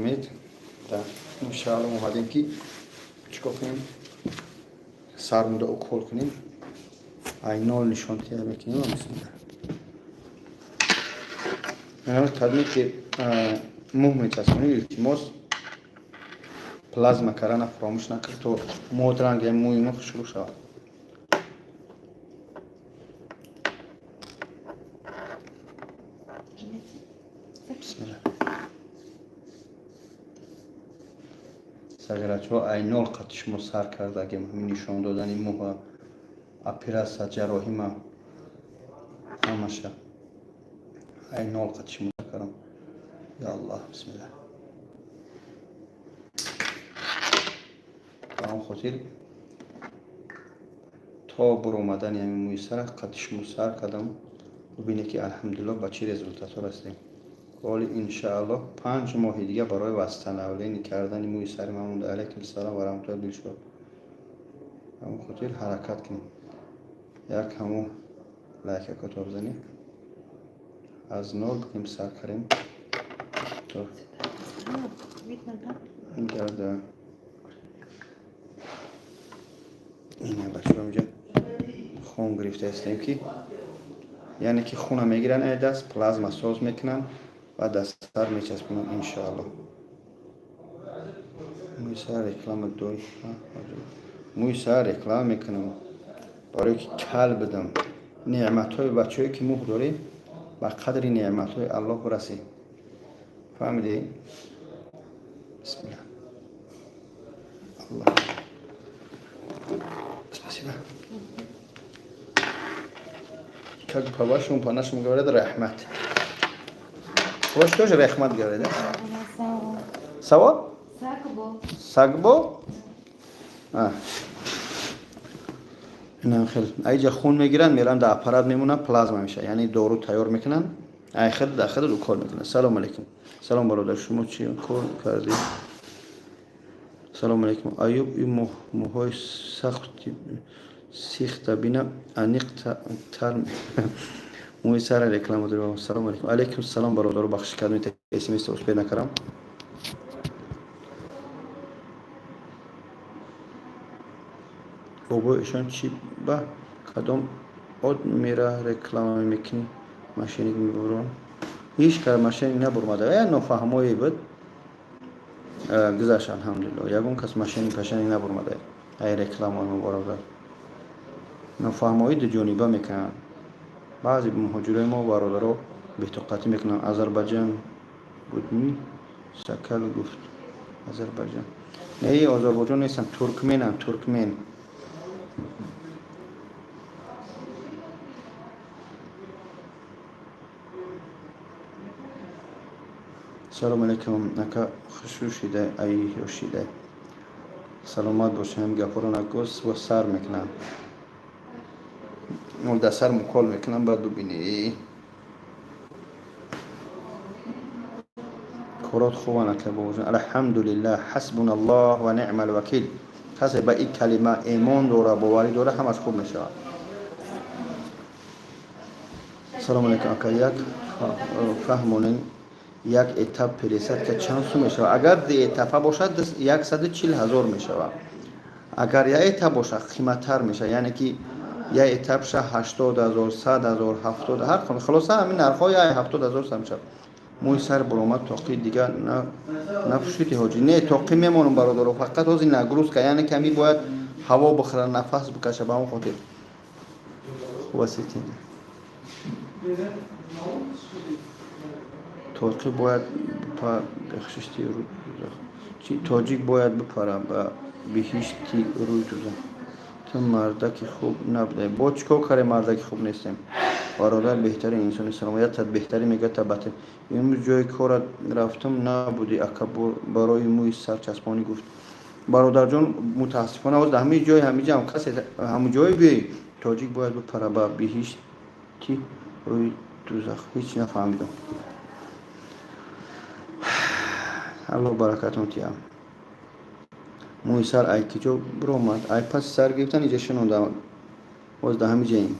امید انشاءالله اومدیم که چیکار کنیم سرمون رو اکول کنیم اینال نشان تیار میکنیم و بسم الله تدمی که موه میچسبونیم التماس پلازما کردن فراموش نکرد تو مدرنگ موی مخ شروع شود بسم الله سگرچ ها اینال قطش ما سر کرده که همین نشان دادن موه اپیراسیا جراحی ما همشه اینال قطش ما کردم یا الله بسم الله برام خاطر تا بر اومدن همین موی سر قطش ما سر کردم ببینید که الحمدلله با چه رزولتات رسیدیم ولی انشاءالله 5 ماه دیگه برای وستنولین کردن موی سر ما علیکم السلام و رحمت الله بیشتر همون خاطر حرکت کنیم یک همون لایک کتاب بزنیم از نور بکنیم سر کریم تو این گرده اینه بچه رو میگم خون گرفته هستیم که یعنی که خونه میگیرن این دست پلازما ساز میکنن و دست سر میچسبونن انشاءالله موی سر رکلام دوی موی سر رکلام میکنم برای که کل بدم نعمت های بچه هایی که موه داریم با قدر نعمت های الله برسیم فهمیدی؟ بسم الله الله спасибо как по-вашему по-нашему говорят рахмат вот что же рахмат говорит да? сава? сагбо اینا خیلی ایجا خون میگیرن میرن در اپارات میمونن پلازما میشه یعنی دارو تیار میکنن آخر داخل رو کار میکنن سلام علیکم سلام برادر شما چی کار کردید سلام علیکم ایوب این موهای سخت سیخت بینه انیق تر موی سر رکلام دارم سلام علیکم علیکم السلام برادر بخش کردم اس ام اس اوس پیدا نکردم بابا ایشان چی با کدام آد میره رکلام میکنی ماشینی میبرون هیچ کار ماشینی نبرمده یا نفهمایی بود گذاشت الحمدلله یکون کس ماشینی پشنی نبرمده ای رکلام های مبارک نفهمایی دو جانبه میکنن بعضی مهاجرای ما برادرها بی‌طاقتی میکنن آذربایجان بود می سکل گفت آذربایجان نه آذربایجان نیستن ترکمنن ترکمن سلام علیکم نکا خشوشیده ای هوشیده سلامت باشم گپارو نگوس و سر میکنم مول در سر مکال میکنم بعد ببینی کارات خوبه نکه بابا الحمدلله حسبنا الله و نعم الوکیل کسی با این کلمه ایمان داره باوری داره همش خوب میشه سلام علیکم اکا یک فهمونین یک اتاپ پریست که چند سو میشه اگر دی اتاپا باشد 140,000 میشه اگر یک اتاپ باشه قیمتتر میشه یعنی که یک اتاپ شه 80,000 100,000 70 هر خون خلاصه همین نرخ‌های 70,000 سم میشه موی سر برآمد توقی دیگه نفشیتی حاجی نه توقی میمونم برادر فقط از این نگروز که یعنی کمی باید هوا بخوره نفس بکشه به اون خاطر واسیتی توقی باید پا بخششتی رو چی تاجیک باید بپره با بهشتی روی دوزن تو مردکی خوب نبوده با چکو کاری مردکی خوب نیستیم برادر بهترین انسانی سلامت بهتری میگه تبت امروز جای کار رفتم نبودی اکا برای موی سر چسبانی گفت برادر جان متاسفانه از همه جای هم کسی همه جای بی تاجیک باید بپره با بهشتی روی دوزخ هیچ نفهمیدم الله برکتون تیام موی سر ای کجا برآمد ای پس سر گرفتن اینجا شنوندم باز ده همه جاییم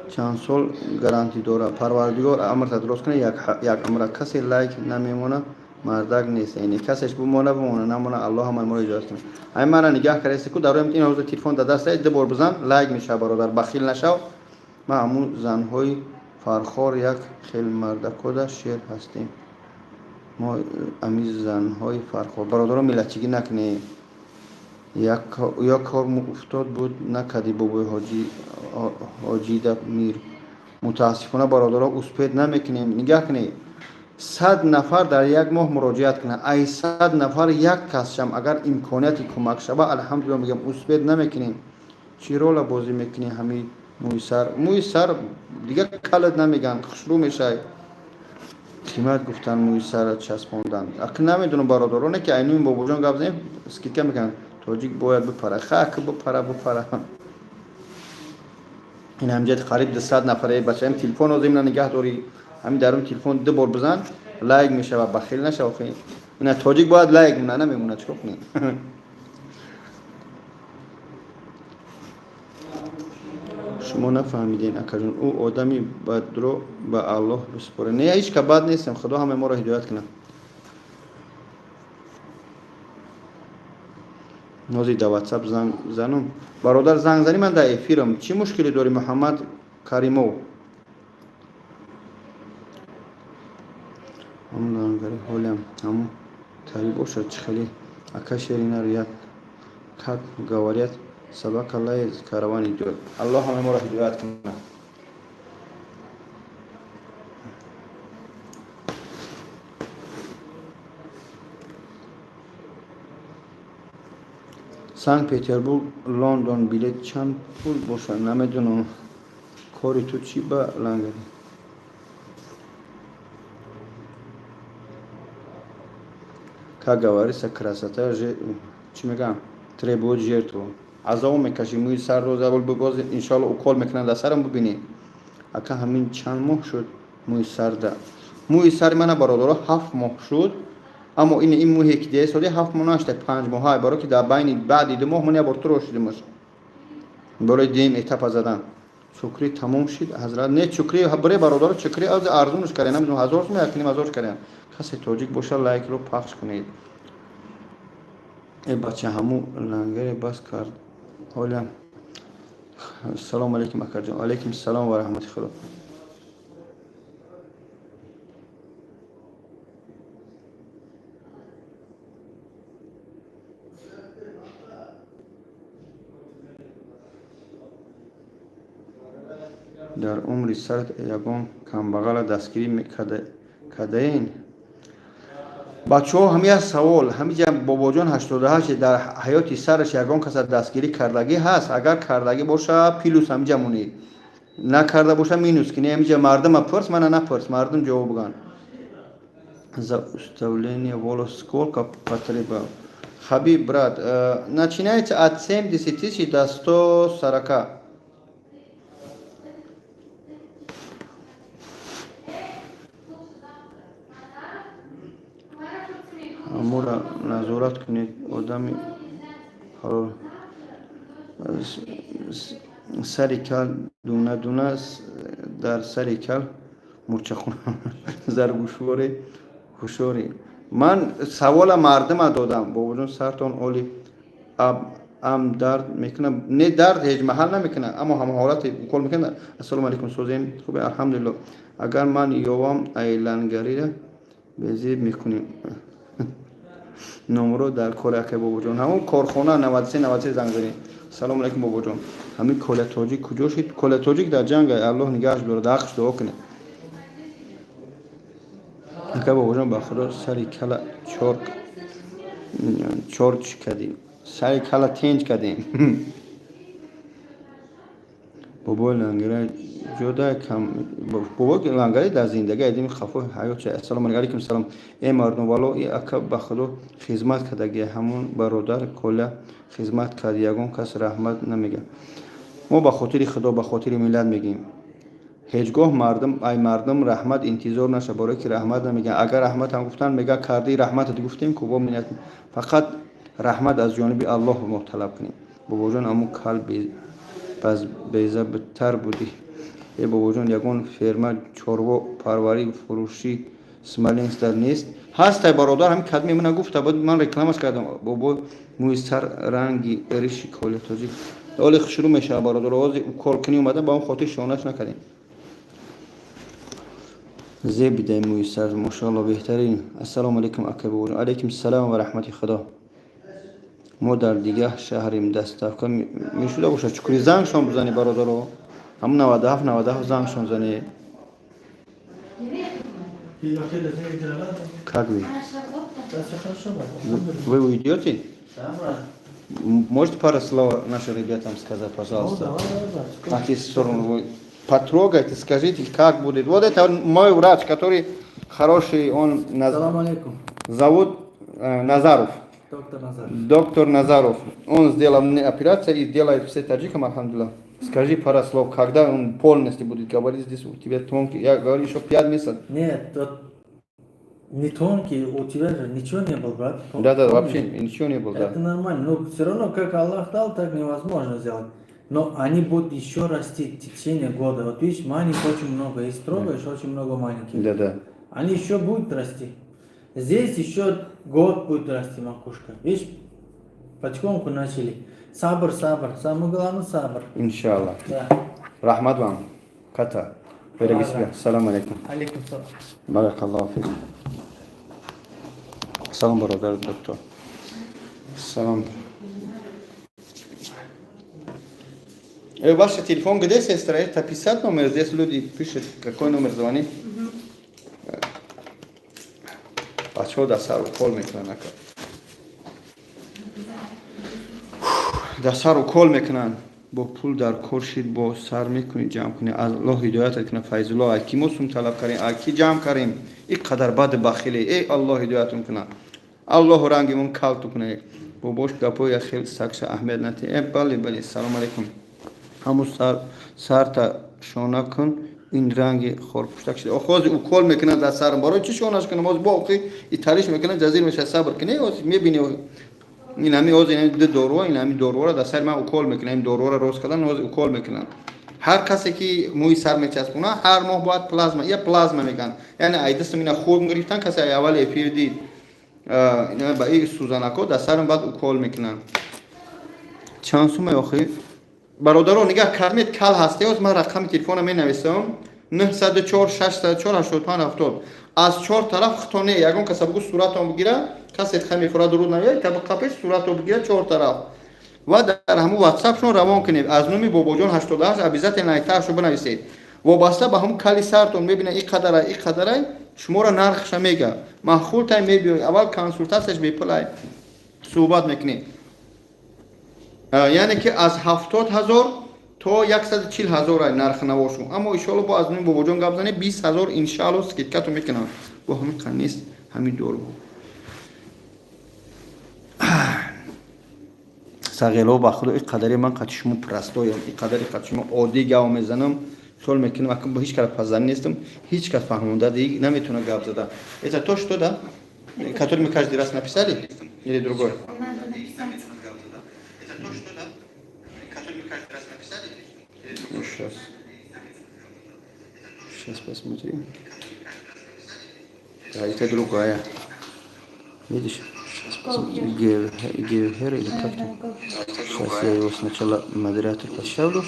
چند سال گارانتی داره پروردگار امر درست کنه یک امر کسی لایک نمیمونه مردک نیست یعنی کسش بمونه نمونه الله هم ما رو اجازه کنه. همین من نگاه کردی کو دارم این حوزه تلفن در دست دو بار بزن لایک میشه برادر بخیل نشو. ما همون زنهای فرخار یک خیلی مردکوده شیر هستیم. ما امی زنهای فرخار برادران ملتچگی نکنی. یک کار افتاد بود نکدی بابای حاجی در میر متاسفانه برادران اسپید نمیکنیم. نگاه کنی 100 نفر در یک ماه مراجعت کنه ای 100 نفر یک کس شم اگر امکانیتی کمک شود الحمدلله میگم اسپید نمیکنیم. چی رول بازی میکنی همین موی سر دیگه کلت نمیگن خوشرو میشه قیمت گفتن موی سر چسبوندن اخ نمیدونم برادرانه که اینو بابا جان گپ زدیم اسکیت میگن تاجیک باید بپره خاک بپره این همجد قریب 100 نفره بچه هم تلفن رو زمین نگه داری همین درون تلفن دو بار بزن لایک میشه و بخیل نشه آخه این تاجیک باید لایک مونه نمیمونه چیکار کنیم. شما نفهمیدین اکرجون او آدمی بد رو به الله بسپاره نه هیچ که بد نیستم خدا همه ما رو هدایت کنه. نازی در واتساپ زنم برادر زنگ زنی من در افیرم چی مشکلی داری محمد کریمو همون لانگری حالم همون تاری باشد چه خیلی اکا شیرینه رو یک کک گواریت سبک الله کاروانی دور الله همه ما رو هدایت کنه. سنت پترزبورگ لندن بلیط چند پول باشه نمیدونم کاری تو چی با لنگری که говорится красота چی میگم требует жертву از اون میکشی موی سر رو زبال باز انشالله اوکال میکنن در سرم ببینی اکا همین چند ماه شد موی سر ده موی سر من برادر 7 ماه شد اما این موی که دیگه سالی 7 ماه نشده 5 ماه های برای که در بین بعد 2 ماه من برتر شدیم برای دیم اتاپ زدن چکری تمام شد حضرت نه چکری برای برادر چکری از ارزونش کردن نمیدونم 1000 می کنیم 1000 کردن کسی تاجیک باشه لایک رو پخش کنید. ای بچه همو لنگر بس کرد حالا السلام علیکم اکر جان علیکم السلام و رحمت خدا. در عمر سرت یگان کمبغل دستگیری کده این بچه ها همه سوال همینجا بابا جان 88 در حیات سرش یگان کس دستگیری کردگی هست اگر کردگی باشه پیلوس همینجا مونی نکرده باشه مینوس کنی همینجا مردم پرس من نپرس مردم جواب بگن за уставление волос сколько потребовал Хабиб брат начинается от 70 тысяч до 140. امور نظارت کنید آدمی سری کل دونه در سری کل مرچه خونه زرگوشوری خوشوری من سوال مردم دادم با وجود سرتون اولی ام درد میکنه نه درد هیچ محل نمیکنه اما هم حالت کل میکنه. السلام علیکم سوزین خوبه الحمدلله اگر من یوام ایلنگری بزید میکنیم نمرو در کره که بابا جان همون کارخانه 93 زنگ زدین. سلام علیکم بابا جان همین کل تاجیک کجا شد کل تاجیک در جنگ الله نگهش داره داخش دعا کنه اگه بابا جان با خدا سری کلا چرچ کردیم سری کلا تنج کردیم بابا لنگره جدا کم بابا لنگره در زندگی ادیم خفه حیات چه السلام علیکم سلام ای مردم والا ای اکا به خدا خدمت کردگی همون برادر کلا خدمت کرد یگان کس رحمت نمیگه ما به خاطر خدا به خاطر ملت میگیم هیچگاه مردم رحمت انتظار نشه برای که رحمت نمیگن اگر رحمت هم گفتن میگه کردی رحمت گفتیم که با منت فقط رحمت از جانب الله ما طلب کنیم. بابا جان امو کال باز بیزبتر بودی بابا جان یگان فرما چورو پروری فروشی سمالینس در نیست ҳастай бародар ҳамин кадми мана гуфта буд ман рекламаш кардам бобо мӯи сар ранги риши коли тоҷик оле шурӯъ мешава бародар ози укол кунӣ омада ба он хотир шонаш накардем зеб бидаем мӯи сар мошаалло беҳтарин ассалому алайкум ака бубуҷон алайкум салом ва раҳмати худо мо дар дигар шаҳрим дастафка мешуда бошад чукури зангшон бизанӣ бародаро ҳамун 97 зангшон зане как вы вы уйдете можете пару слов нашим ребятам сказать пожалуйста какие стороны вы потрогайте скажите как будет вот это мой врач который хороший он зовут Назаров доктор Назаров он сделал мне операцию и делает все таджикам алхамдулилlah скажи пару слов когда он полностью будет говорить здесь у тебя тонкий я говорю еще 5 месяцев нет не тонкий у тебя же ничего не было брат да вообще ничего не было это нормально но все равно как Аллах дал так невозможно сделать но они будут еще расти в течение года вот видишь маленьких очень много есть трогаешь очень много маленьких да они еще будут расти здесь еще год будет расти макушка видишь потихоньку начали сабр самое главное сабр иншаллах да рахмат вам ката береги себя салам алейкум алейкум салам баракаллаху фик салом бародар доктор салом ваш телефон где сестра это 50 номер здесь люди пишут какой номер звонит бачаҳо дастсару кол мекунанд дастсару кол мекунанд бо пул дар кор шид бо сар мекунӣ ҷамъ кунӣ аллоҳ ҳидоятат кунад файзулло аки мо сум талаб кардем аки ҷамъ кардем ин қадар бади бахиле аллоҳ ҳидоятун кунад аллоҳ рангимон калту кунад бо бош гапоя хел сакша аҳамият нати бале салом алейкум ҳамун сарта шона кун ин ранги хорпуштак шуда охози укол мекунад дар сарм барои чӣ шонаш кунам оз боқӣ итариш мекунад ҷазир меша сабр кунӣ оз мебинӣ ин ҳами оз ин ду доруа ин ҳами доруора дар сари ман укол мекунам ин доруора роз кардан оз укол мекунам ҳар касе ки мӯи сар мечаспона ҳар моҳ бояд плазма я плазма меган яъне айдастам ина хурм гирифтан касе аввал эфирди ина ба и сӯзанако дар сарм баъд укол мекунам чанд сумай охир бародаро нигоҳ кармед кал ҳасте оз ман рақами телефона менависам 904 604 85 аз чор тараф хитоне ягон каса бугӯ суратон бигира касе хами хӯрад руд навояд табақапеш сурато бигира чор тараф ва дар ҳамун ватсапшон равон кунед аз номи бобоҷон 88 обязательно айтаашо бинависед вобаста ба ҳамун кали сартон мебинед ин қадарай шуморо нархша мега маъқултай мебиёй аввал консултатсияш бепулай суҳбат мекунед яъне ки аз 70,000 то 140,000 нарх навошу аммо иншоалло бо аз номи бобоҷон гап занем 20,000 иншоалло скидкату мекунам бо ҳамин қанис ҳамин дору сағело ба худо ин қадари ман қати шумо прастоям ин қадари қати шумо оддӣ гав мезанам сол мекунам акн бо ҳеч кас пазан нестам ҳеч кас фаҳмонда диг наметавона гап зада это то что да который мы каждый раз написали или другой сейчас посмотрим да это другая видишь Гевхер или как-то. Сейчас я его сначала модератор поставлю,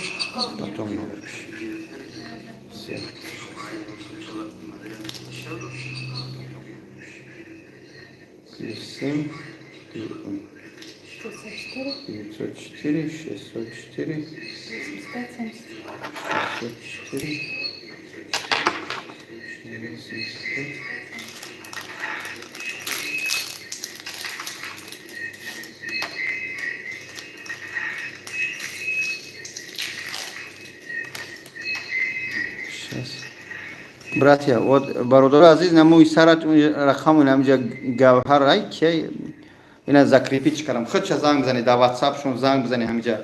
потом номер. Все. 7 904 604 604 братья, вот бародар азиз намои сарат рақаму намҷа гавҳар ай ки ина закрепить кардам худша занг бизанед дар ватсапшон занг бизанед ҳамиҷа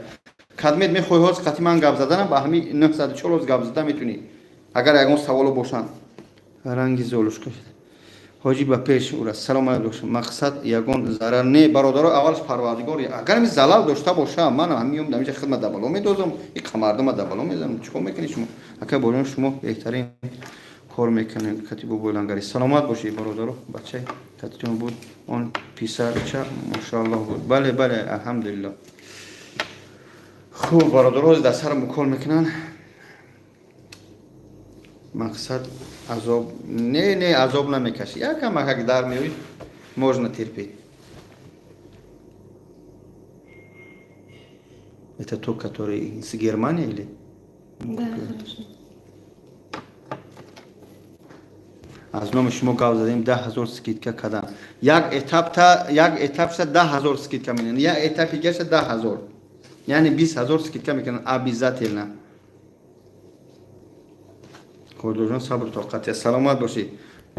кадмед мехоҳӣ ҳоз қати ман гап заданам ба ҳами 904 гап зада метунӣ агар ягон саволо бошанд ранги золушка ҳоҷи ба пеш ура салом алейкум мақсад ягон зарар не бародаро аввалш парвардигор агар ми залал дошта боша ман ҳамиём дамиҷа хидмат дар бало медозам ин қамардама дар бало мезанам чикор мекунед шумо ака боҷон шумо беҳтарин کار میکنه کتیب و بولنگری سلامت باشی برادرو بچه تاتون بود اون پیسرچه ماشاءالله بود. بله الحمدلله. خوب برادرها در سر مکال میکنن. مقصد عذاب نه عذاب نمیکشی. یکم اگه در میوید можно терпеть. Это тот, который с Германии или? Да, хорошо. از نام شما گاو زدیم 10,000 скидка کردن. یک اتاپ شد 10,000 скидка میکنن. یک اتاپ دیگه شد 10,000. یعنی 20,000 скидка میکنن. обязательно. خدا جان صبر و طاقت. سلامت باشی.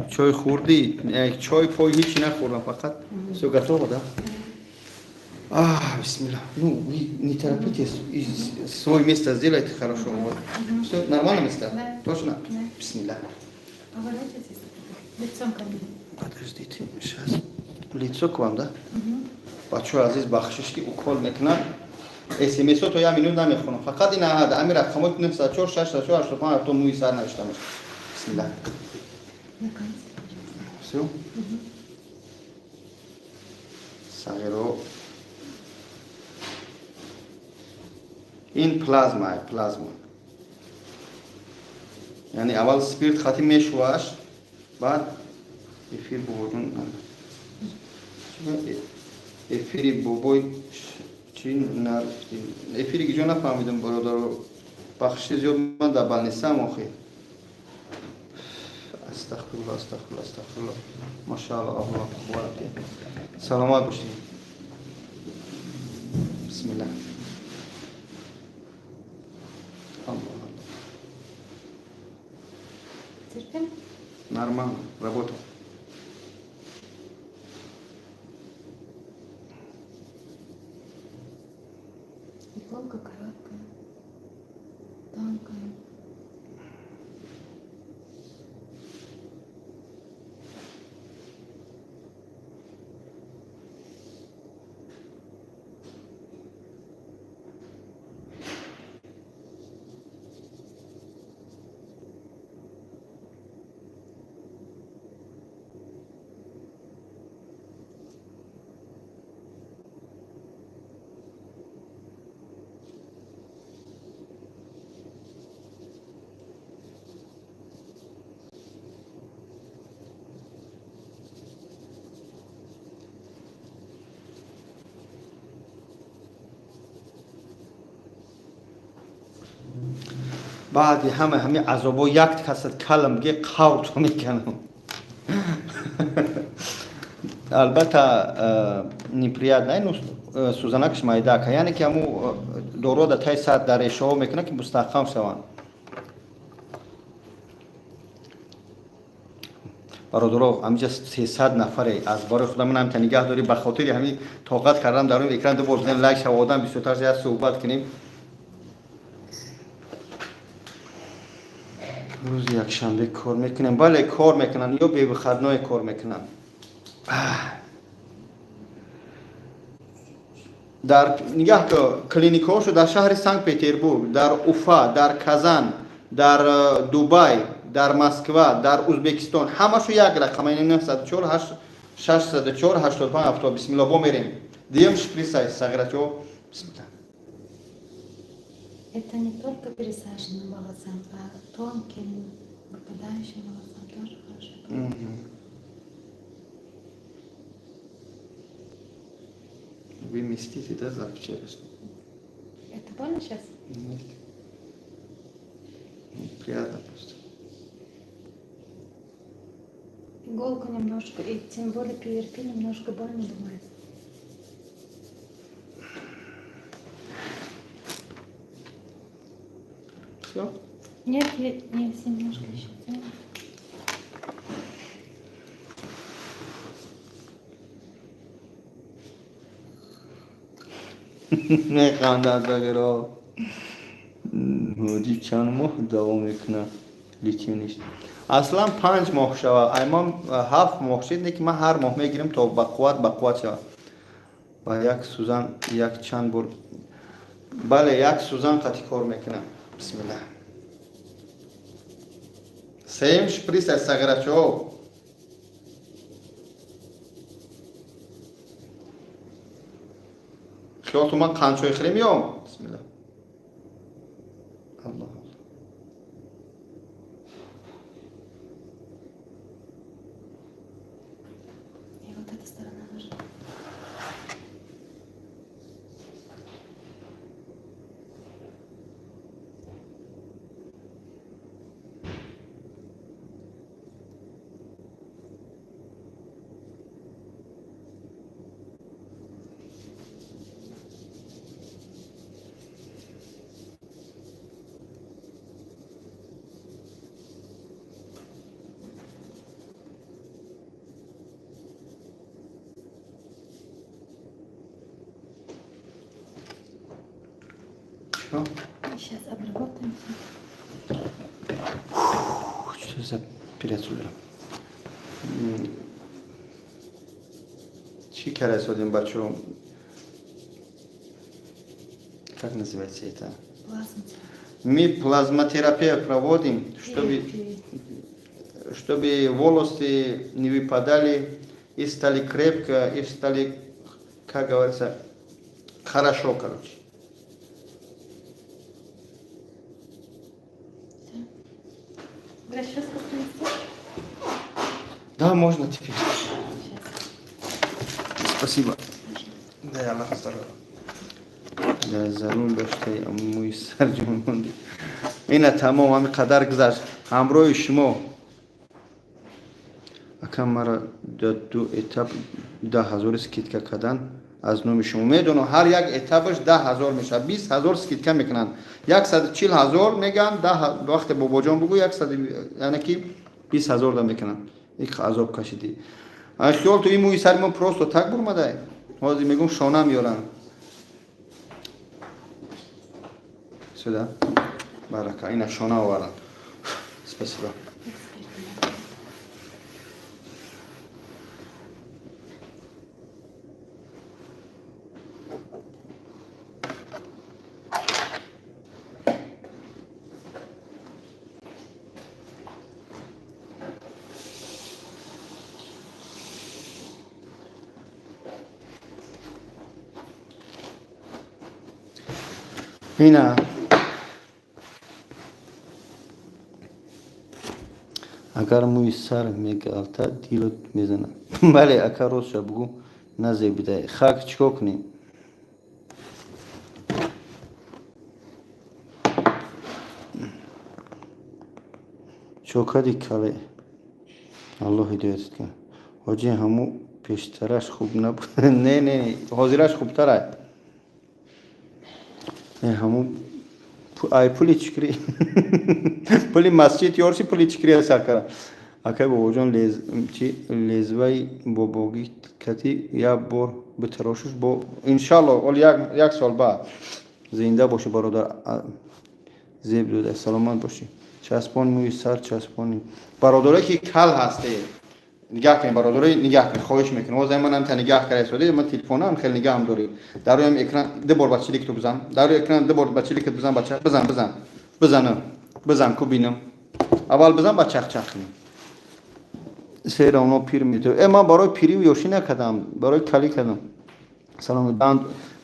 چای خوردی؟ چای پای هیچی نخوردم فقط все готово, да? Бисмилlah. Ну, вы не торопитесь, свое место сделайте хорошо. Вот. Все, нормально место? Да. Точно? Да. Бисмилlah. Поворачивайтесь лицом ко мне. Подождите, сейчас. Лицо к вам, да? بچه عزیز بخشش که اکل میکنن SMS تو یا منو نمیخونم فقط این عهد امیر رقمات 904 604 85 تو موی سر نوشته باشه. بسم الله. На конце. Все? صغیرو این پلازما یعنی اول سپیرت خاطی میشواش بعد افیر بودون افیری بوبوی چی نرفتیم افیری که جو نفهمیدم برادر بخشی زیاد من در بل نیستم آخی استغفرالله ماشاءالله الله اکبر سلامت باشید بسم الله Терпим? Нормально, работа. Иголка короткая, тонкая. بعد همه عذابو یک کست کلم گه قاوت میکنم البته نیپریاد نه سوزنکش مایده که یعنی که همو دورو در تای ساعت در شو میکنه که مستحکم شوان برادرو همینجا 300 نفره از بار خدا من هم نگه داری به خاطر همین طاقت کردم در اون اکران دو بار بزنین لایک شو آدم 24 ساعت صحبت کنیم روز یک شنبه کار میکنم بله کار میکنن یا به خدمای کار میکنن در نگاه که کلینیکاشو در شهر سنت پتربورگ در اوفا در کازان در دبی در مسکو در ازبکستان همشو یک رقم یعنی 904 604 85 70 بسم الله با میریم دیم شپریسای саграчо بسم الله Это не только пересаженным волосам, а тонким, выпадающим волосам тоже хорошо. Вы местите, да, завтра? Это больно сейчас? Нет. Приятно просто. Иголку немножко, и тем более PRP немножко больно бывает. Все? Нет, есть немножко еще. نه خاندان بگرا هودی چند ماه دوام میکنه لیچی نیست اصلا 5 ماه شوه ایمان 7 ماه شد نه که من هر ماه میگیرم تا بقوت شوه و یک سوزن یک چند بار بله یک سوزن قطعی کار میکنم بسم الله سیم شپریس از سگرچو خیال تو من قنچوی خیلی میام. بسم الله. الله. И вот эта сторона тоже. Что? Сейчас обработаем все. Что за перецуля? Чьи карась один бачу? Как называется это? Плазмотерапия. Мы плазмотерапию проводим, чтобы волосы не выпадали и стали крепко, и стали, как говорится, хорошо, короче. Расческа принести? Да, можно теперь. Сейчас. Спасибо. Да, Аллах здоровья. Да, зарун баштай амуй сарджун монди. Ина тамом ами қадар гузашт. Ҳамроҳи шумо акам мара ду этап 10,000 скидка кардан аз номи шумо. Медонам ҳар як этапаш 10,000 мешавад. 20,000 скидка мекунанд. 140,000 мегӯянд, вақте бобоҷон бугӯ 100, яъне ки 20,000 да мекунанд. ик азоб кашидӣ. Хиёл ту ин мӯи сари ман просто так бурмадай. Ҳозир мегӯм шона меёранд. Сюда. Барака. Ина шона оваранд. Спасибо. Ина агар мӯи сар мегалта дилот мезанад. Бале, ака ростша бугӯ назебидай. Хак чикор кунем? чокади кале. Аллоҳ ҳидоятат кунад. ҳоҷи ҳамӯ пештараш хуб набуд. Не, ҳозираш хубтар аст. ҳамӯ ай пули чикри. Пули масҷид ёрши пули чикри саркара. Акай бобоҷон лезваи бобогӣ кати як бор битарошуш бо иншаллоҳ ол як сол баъд зинда боши бародар зеб дода саломат боши. Часпон мӯи сар часпони бародаре ки кал ҳасте нигоҳ кунед. бародаре нигоҳ кунед. хоҳиш мекунам. ҳозир ман намта нигоҳ карда истоди. ман телефонам хеле нигоҳам доред. дароям экран ду бор ба чилик ту бизан. дарои экран ду бор ба чилик бизан. бача бизан ку бинам. аввал бизан ба чахчах кунем. сера оно пир мету. ман барои пирив ёшӣ накардам. барои калӣ кардам. салом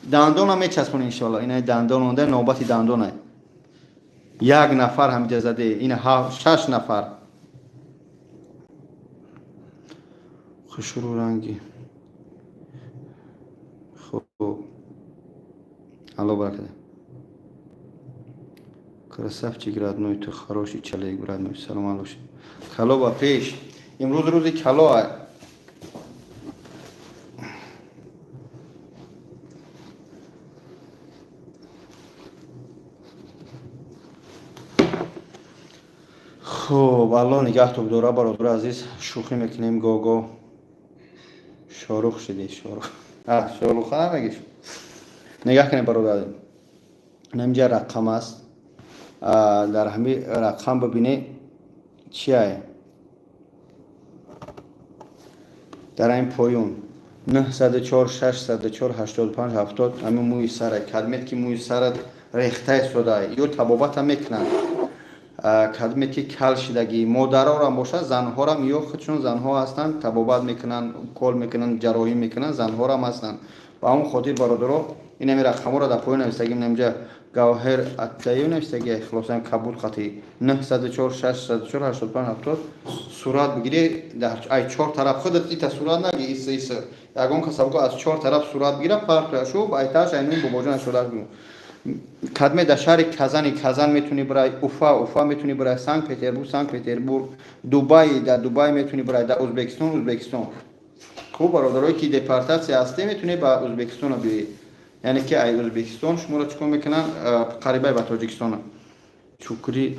дандонам мечаспонем иншаллоҳ. ина дандон монда навбати дандон аст. як нафар ҳамиҷа заде. ина 6 нафар. хушрӯ ранги. хуб. алло баракат. красавчик родной, ты хороший человек, родной. Салам алейкум. Кало ба пеш. имрӯз рӯзи кало аст. хуб, алло нигаҳтон дора бародар азиз. шӯхӣ мекунем гоҳ-гоҳ. шорух шидӣ, шорух. шоруха намегиш. нигоҳ кунед бародар. наминҷа рақам аст. дар ҳамин рақам бибинед чи аст. дар ин поён 904 604 85 70 ҳамин мӯи сар аст. кадмет ки мӯи сарат рехта истода ё табобата мекунад. کدومی که کل شدگی مادرها را باشه زنها را میو خودشون زنها هستن تبابت میکنن کل میکنن جراحی میکنن زنها را هم هستن با اون خاطر برادرها این میره خمو را در پایین نوشتگیم نمیجا گوهر اتایی نوشتگی خلاصا کبود خطی 904 604 85 70 صورت بگیری در ای 4 طرف خودت ایت صورت نگی ایس یگان کسبگو از 4 طرف صورت بگیره فرق شو با ایتاش اینون با باجان شده کدمه در شهر کزن میتونی برای اوفا میتونی برای سنت پتربورگ دبی در دبی میتونی برای در ازبکستان خوب برادرایی که دپارتاسیون هستی میتونی با ازبکستان بری یعنی که ای ازبکستان شما رو چیکار میکنن قریبه به تاجیکستان چوکری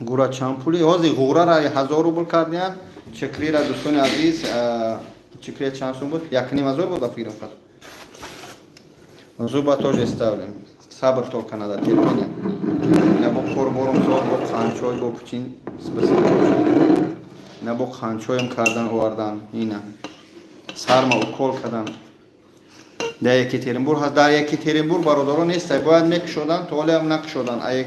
گورا چامپولی هازی غورا را 1000 روبل کردن چکری را دوستان عزیز چکری چند سوم بود 1.5 بود با فکر فقط زوبا تاج استاولم صبر تو کانادا تلفن نه با خوربورم سوال با خانچوی با پچین نه با خانچویم کردن آوردن اینا سرما و کول کردن در یکترینبورگ هست در یکترینبورگ برادران نیست باید نک شدن طوله هم نک شدن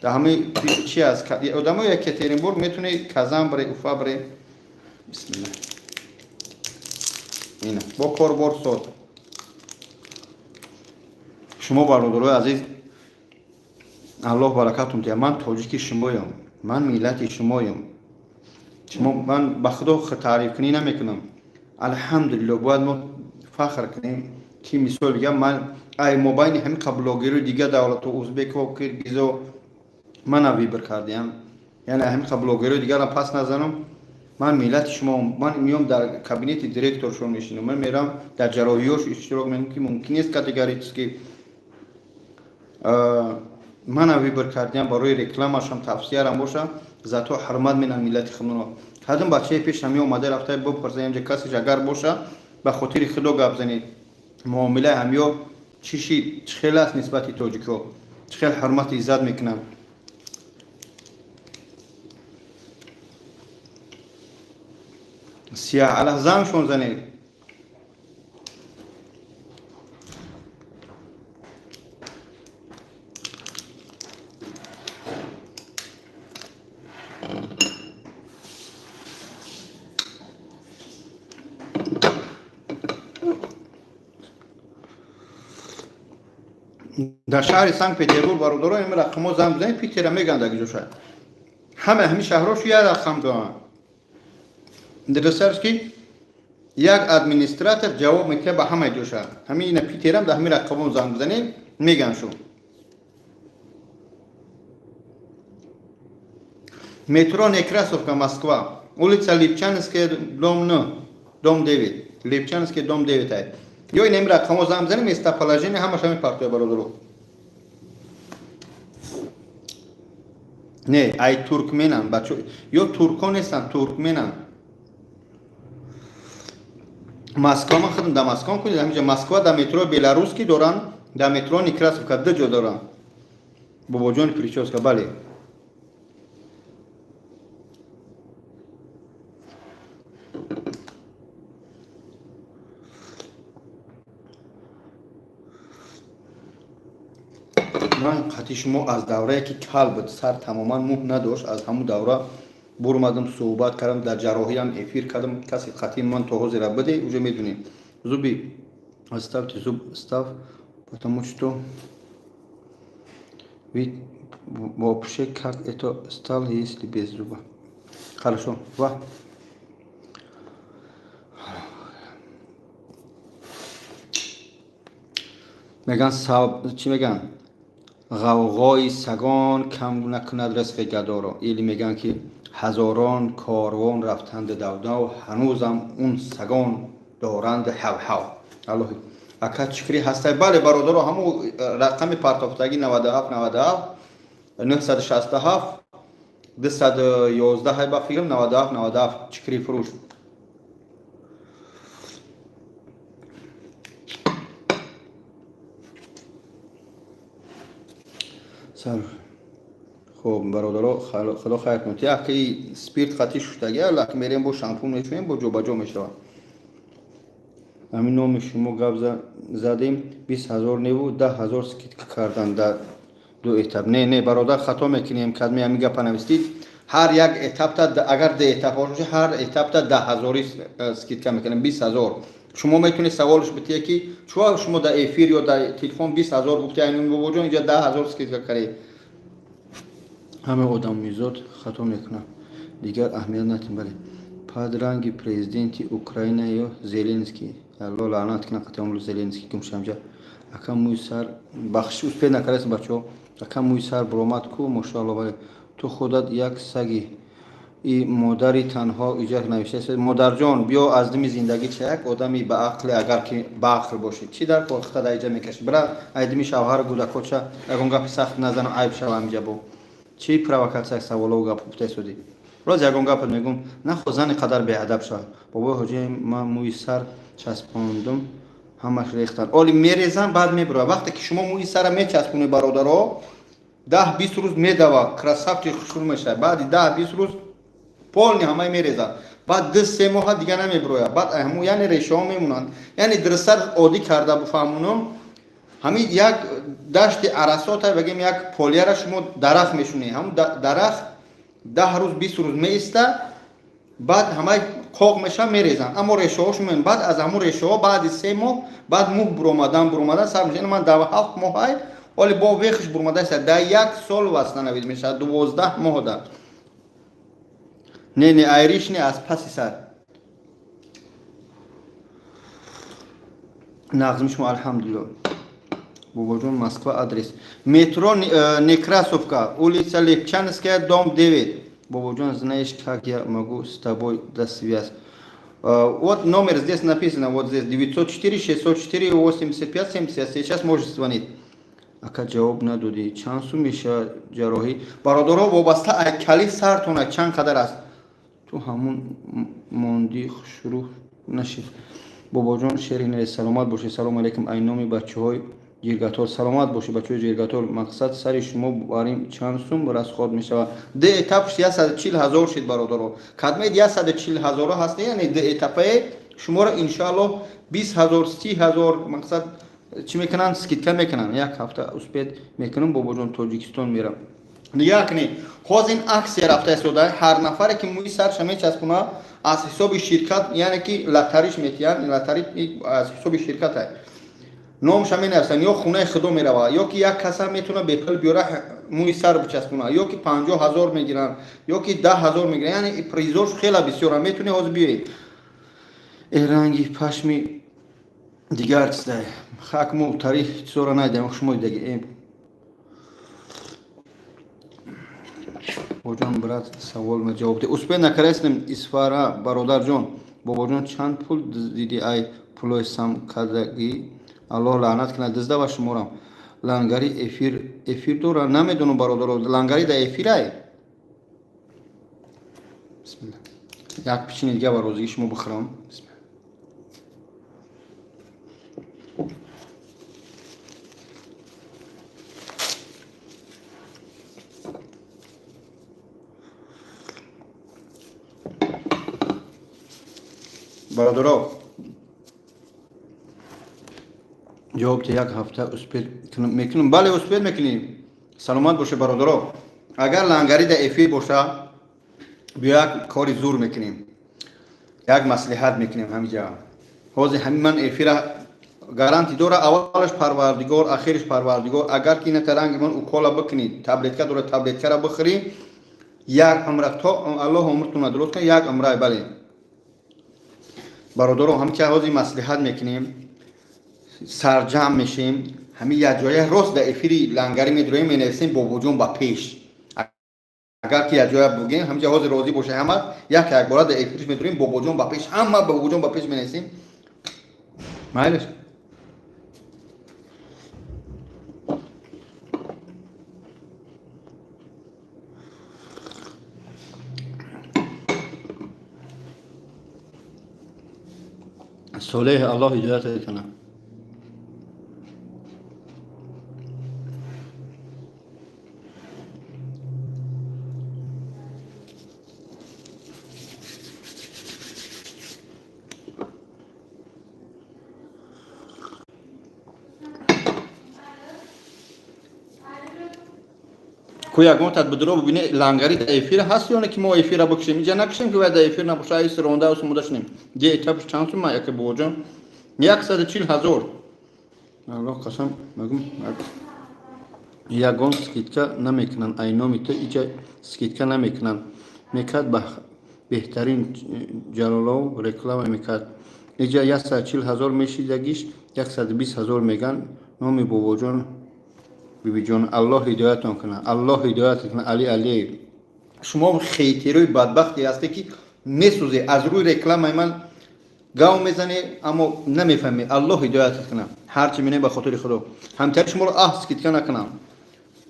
در همه چی هست آدم یکترینبورگ میتونه کازان بره اوفا بره بسم الله اینا با خوربور سوال شما برادرای عزیز الله برکتتون ده من تاجیک شمایم من ملت شمایم شما من به خدا تعریف کنی نمیکنم الحمدلله باید ما فخر کنیم که مثال بگم من ای موبایل همین قبلاگیری دیگه دولت ازبک و کرگیزو من ویبر کردیم یعنی همین قبلاگیری دیگه را پس نزنم من ملت شما من میام در کابینت دیرکتور شون میشینم من میرم در جراحیوش اشتراک میکنم که ممکن است کاتگوریست که من ویبر کردیم برای رکلامش هم تفسیر هم باشه ذاتو حرمت من ملت خمنو هادم بچه پیش همی اومده رفته بپرسه اینجا کسی اگر باشه به خاطر خدا گپ زنید معامله همیو چی خیلی است نسبت تاجیکو خیلی حرمت عزت میکنن سیاه الهزام شون زنید در شهر سنت پتربورگ برادران این رقم زنگ بزنید پیتر میگن دیگه جوشه همه شهرهاش یه رقم دارن درسته که یک ادمنستراتور جواب میده به همه جوشه همین اینا پیتر هم در همین رقم زنگ بزنید میگن شو метро Некрасовка Москва улица Липчанская дом 9 Липчанский дом 9 یا این رقم زنگ بزنید میستا پلاژین همش همین پارتوی برادرو نه ای ترکمنن بچه یا ترکان نیستن ترکمنن مسکو ما خودم در مسکو کنید همینجا مسکو در مترو بلاروس کی دوران در مترو نیکراسوفکا دو جا دوران بابا جان پریچوسکا بله من قطعی شما از دوره که کل بود سر تماما موه نداشت از همون دوره برمدم صحبت کردم در جراحی هم افیر کردم کسی قطعی من توضیح را بده اونجا میدونیم زوبی оставьте зуб став потому что ведь вообще как это стало если без зуба хорошо ва میگن چی میگن غوغای سگان کم نکند رزق گدا را ایلی میگن که هزاران کاروان رفتند دودا و هنوزم اون سگان دارند هو الله اکا چکری هسته بله برادر همون رقم پرتافتگی 97 967 211 های با فیلم 97 چکری فروش سر خب برادرها خدا خیر کنه یا که سپیرت خطی شدگه لکه میریم با شامپو میشویم با جو بجا میشویم همین نام شما گپ زدیم 20,000 نیو 10,000 سکیت کردن در دو اتاب نه برادر خطا میکنیم کدمی همی گپا نویسید هر یک اتاب تا اگر ده اتاب باشه هر اتاب تا 10,000 سکیدکا میکنیم 20,000 شما میتونید سوالش بتیه که چرا شما در افیر یا در تلفن 20,000 گفته اینو بابا جان اینجا 10,000 سکیدکا کردی همه آدم میزاد خطا میکنه دیگر اهمیت ندیم بله پادرانگی پرزیدنتی اوکراینا یا زلنسکی الله لعنت کنه قطعا زلنسکی کم شمجا اکم موی سر بخشی اوس پید نکرست بچه اکم موی سر برامد کو ماشاءالله بله تو خودت یک سگی ای مادری تنها ایجا نوشته مادر جان بیا از دمی زندگی چه یک آدمی به عقل اگر که به عقل باشه چی در وقت در ایجا میکشه برای ایدمی شوهر گودکوچه اگه گپ سخت نزن عیب شو همجا بو چی پروکاتسیا سوالو گپ پوپته سودی روز یگون گپ میگم نه خودزن قدر به ادب شد بابا حاجی ما موی سر چسبوندم همش ریختن اولی میریزن بعد میبره وقتی که شما موی سر میچسبونی برادرها 10-20 روز میدوا کراسافتی شروع میشه بعد 10-20 روز پولنی همه میریزن بعد 2-3 ماه دیگه نمیبره بعد همو یعنی ریشه ها میمونن یعنی درسر عادی کرده بفهمونم همین یک دشت عرصات بگیم یک پولیه را شما درخت میشونی هم درخت 10 روز 20 روز میسته بعد همه قوق میشه میریزن اما ریشه هاش میمون بعد از همون ریشه ها بعد 3 ماه بعد موه برومدن سر میشه من 7 ماه ولی با ویخش برومدن سر در 1 سال واسطه نوید میشه 12 ماه ده نه ایریش نه از پسی سر نغزمش ما الحمدلله بابا جون مسکو آدرس метро Некрасовка улица Липчанская дом 9 баба جون знаешь как я могу с тобой до связь вот номер здесь написано вот здесь 904 604 85 70 сейчас можешь звонить ака ҷавоб надодӣ чанд сум меша ҷарроҳӣ бародаро вобаста кали сартона чанд қадар аст ту ҳамун мондӣ шурӯъ нашид бобоҷон шеринае саломат бошед салому алайкум айноми бачаҳои ҷиргатор саломат бошед бачаҳои ҷиргатор мақсад сари шумо барим чанд сум расход мешавад д этапш 140,000 шид бародаро кадмаи 140,000 ҳаст яъне д этапае шуморо иншоаллоҳ 20,000 30,000 мақсад چی میکنن سکیتکا میکنن یک هفته اسپید میکنم بابا جان تاجیکستان میرم نگاه کنید خواست این عکس رفته سوده هر نفری که موی سرش میچسبونه از حساب شرکت یعنی که لاتاریش میتین لاتاری از حساب شرکت های نامش می نویسن یا خونه خدا میروه یا که یک کس میتونه به پل بیاره موی سر بچسبونه یا که 50,000 میگیرن یا که 10,000 میگیرن یعنی پریزوش خیلی بسیاره میتونه از بیایید رنگی پشمی دیگر چیزه خاکمو تاریخ چطور نایدم شما دیگه باباجان برات سوال ما جواب ده اسپه نکرستم اسفاره برادر جان باباجان چند پول دیدی ای پولای سم کدگی الله لعنت کنه دزده و شمارم لنگاری افیر داره نمیدونم برادر لنگاری ده افیره بسم الله یک پیچینی دیگه برازی شما بخورم بسم الله برادرها جواب یک هفته اسپید میکنم بله اسپید میکنیم سلامت باشه برادرها اگر لنگری در افیر باشه بیا یک کاری زور میکنیم یک مصلحت میکنیم همینجا حاضر همین من افیر گارانتی داره اولش پروردگار آخرش پروردگار اگر که نترنگ من اوکالا بکنید تبلت داره تبلت را بخری یک عمر تا الله عمرتون درست کنه یک عمره بله برادرو هم که حاضی مصلحت میکنیم سرجم میشیم همین یک جای راست در افیری لنگری میدرویم مینویسیم بابا جون با پیش اگر که یک جای بگیم همین حاضی راضی باشه همه یک بار در افیریش میدرویم بابا جون با پیش همه بابا جون با پیش مینویسیم مایلش صالح الله هدایت کنه ко ягон тадбирро бубине лангари да эфир ҳаст ё не ки мо эфира бикшем инҷа накишем ки вай да эфир набоша айс ронда сумуда шунем ди этапш чанд сума яке бобоҷон 140,000 аллоҳ қасам магум ягон скидка намекунанд айноми то иҷа скидка намекунанд мекард ба беҳтарин ҷалолов реклама мекард иҷа 140,000 мешидагиш 120,000 меган номи бобоҷон бибиҷон аллоҳ ҳидоятон кунад аллоҳ ҳидоят кунад али алиев шумо хейтирои бадбахте ҳасте ки месӯзе аз рӯи рекламаи ман гав мезане аммо намефаҳме аллоҳ ҳидоятат кунад ҳарчи менем ба хотири худо ҳамтари шуморо скидка накунам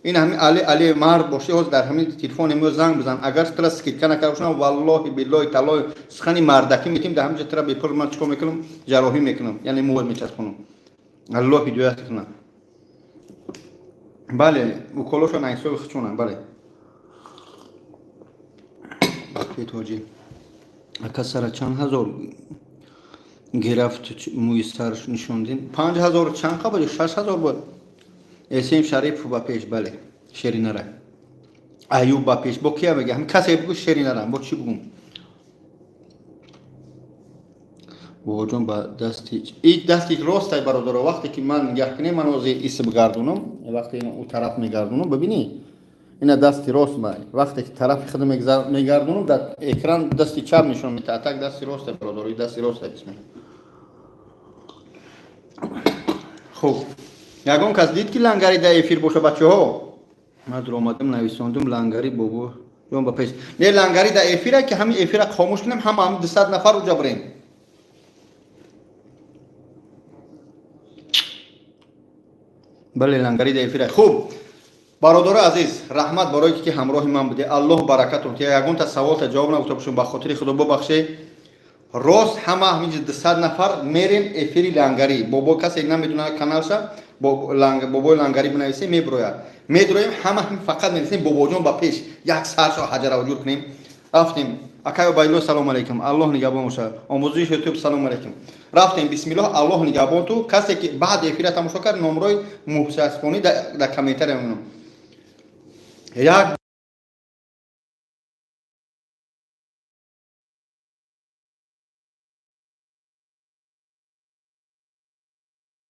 ин ҳамин али алиев мард бошӣ ҳоз дар ҳамин телефони мо занг бизан агар тра скидка накарда бошам валлоҳи биллоҳи таллоҳи сухани мардакӣ метим дар ҳаминҷа тра бепул ман чикор мекунам ҷарроҳӣ мекунам яъне муҳр мечаспонам аллоҳ ҳидоят кунад бале уколошон айсои хучунам бале тоҷи ака сара чанд ҳазор гирафт мӯи сарш нишондин 5,000 чанд қабади 6,000 буд эсем шариф ба пеш бале шеринара аюб ба пеш бо кия мегӯям касе бигӯ шеринарам бо чӣ бигӯм бобоҷон ба дасти ростай бародаро вақте ки ман нигаҳ кунем ман ози исм гардунам вақте у тараф мегардунам бибинӣ ина дасти рост май вақте ки тарафи худ мегардунам дар экран дасти чап нишон метаҳад так дасти ростай бародаро дасти ростай бисмилла хуб ягон кас дид ки лангари дар эфир боша бачаҳо ман dur омадам нависондум лангари бобо ҷон ба пеш не лангари дар эфира ки ҳамин эфира хомӯш кунем ҳама 200 нафар уҷа бирем бале лангари дар эфира хуб бародаро азиз раҳмат барои ки ҳамроҳи ман буде аллоҳ баракатон ки ягонта саволта ҷавоб нагуфта бошум ба хотири худо бубахше рост ҳама ҳамин 200 нафар мерем эфири лангари бобо касе намедуна каналша бобои лангари бинависем мебирояд медироем ҳама фақат менависем бобоҷон ба пеш як саршо ҳаҷара вуҷуд кунем рафтем акаё байло салому алайкум аллоҳ нигаҳбон боша омӯзиши ютуб салому алайкум рафтем бисмиллоҳ аллоҳ нигаҳбон ту касе ки баъд эфира тамошо кард номрои муҳсинасфонӣ дар комментария мемонам як